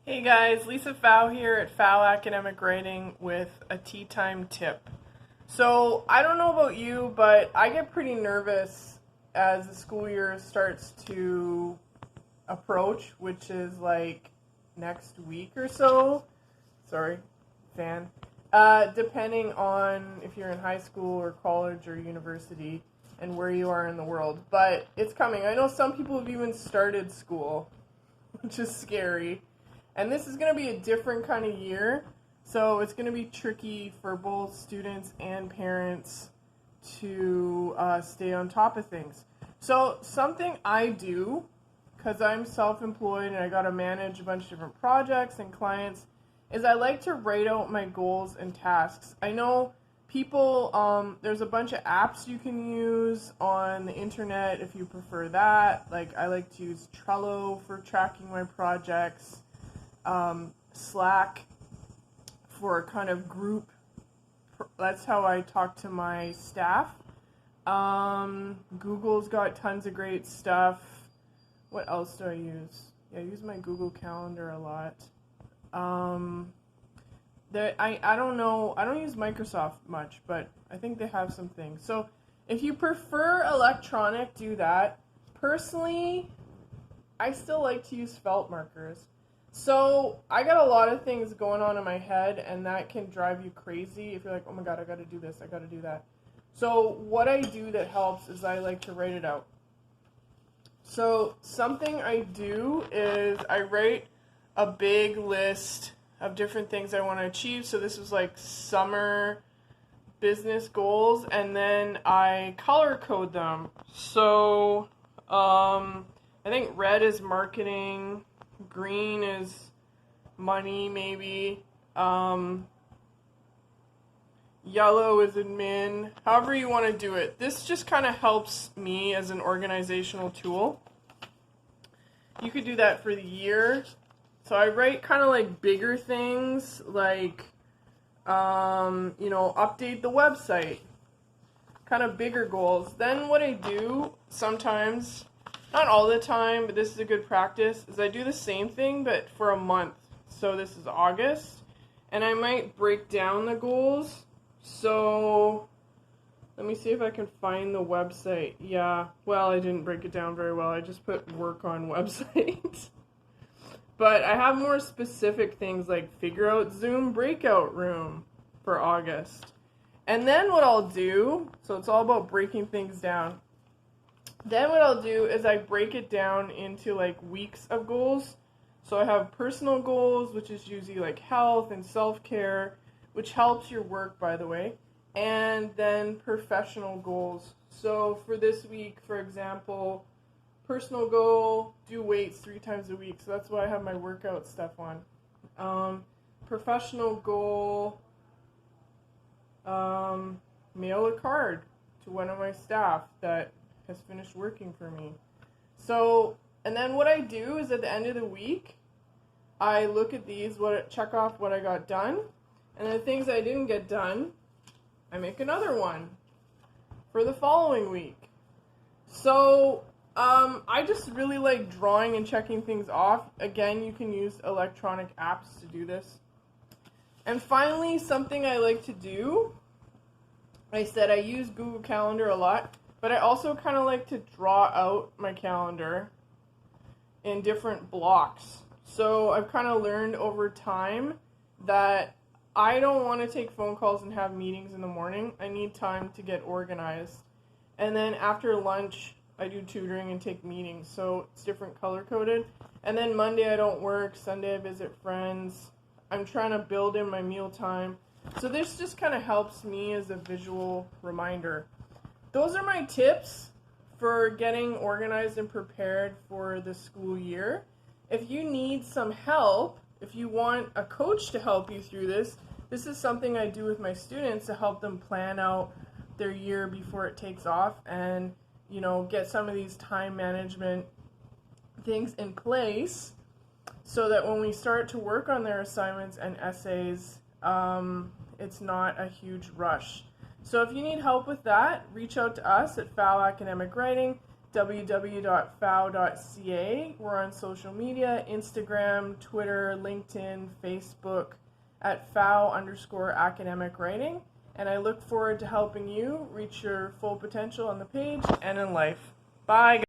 Hey guys, Lisa Fow here at Fow Academic Writing with a tea time tip. So, I don't know about you, but I get pretty nervous as the school year starts to approach, which is like next week or so. Sorry, fan. Depending on if you're in high school or college or university and where you are in the world. But it's coming. I know some people have even started school, which is scary. And this is going to be a different kind of year, so it's going to be tricky for both students and parents to stay on top of things. So something I do, because I'm self-employed and I got to manage a bunch of different projects and clients, is I like to write out my goals and tasks. I know people, there's a bunch of apps you can use on the internet if you prefer that. Like I like to use Trello for tracking my projects. Slack for a kind of group. That's how I talk to my staff. Google's got tons of great stuff. What else do I use? Yeah, I use my Google Calendar a lot. I don't know. I don't use Microsoft much, but I think they have some things. So if you prefer electronic, do that. Personally, I still like to use felt markers. So I got a lot of things going on in my head, and that can drive you crazy if you're like, oh my god, I got to do this, I got to do that. So what I do that helps is I like to write it out. So something I do is I write a big list of different things I want to achieve. So this is like summer business goals, and then I color code them. So I think red is marketing. Green is money, maybe. Yellow is admin. However you want to do it. This just kind of helps me as an organizational tool. You could do that for the year. So I write kind of like bigger things, like, update the website. Kind of bigger goals. Then what I do sometimes, not all the time, but this is a good practice, is I do the same thing, but for a month. So this is August, and I might break down the goals. So let me see if I can find the website. Yeah, well, I didn't break it down very well. I just put work on website. But I have more specific things like figure out Zoom breakout room for August. And then what I'll do, so it's all about breaking things down. Then what I'll do is I break it down into like weeks of goals. So I have personal goals, which is usually like health and self-care, which helps your work, by the way. And then professional goals. So for this week, for example, personal goal, do weights 3 times a week. So that's why I have my workout stuff on. Professional goal, mail a card to one of my staff that has finished working for me. So, and then what I do is at the end of the week, I look at these, check off what I got done, and the things I didn't get done, I make another one for the following week. So, I just really like drawing and checking things off. Again, you can use electronic apps to do this. And finally, something I like to do, I said I use Google Calendar a lot, but I also kind of like to draw out my calendar in different blocks. So I've kind of learned over time that I don't want to take phone calls and have meetings in the morning. I need time to get organized. And then after lunch, I do tutoring and take meetings. So it's different color coded. And then Monday I don't work. Sunday I visit friends. I'm trying to build in my meal time. So this just kind of helps me as a visual reminder. Those are my tips for getting organized and prepared for the school year. If you need some help, if you want a coach to help you through this, this is something I do with my students to help them plan out their year before it takes off and, get some of these time management things in place so that when we start to work on their assignments and essays, it's not a huge rush. So if you need help with that, reach out to us at Fow Academic Writing. www.fao.ca. We're on social media, Instagram, Twitter, LinkedIn, Facebook, at @FAO_academic writing. And I look forward to helping you reach your full potential on the page and in life. Bye.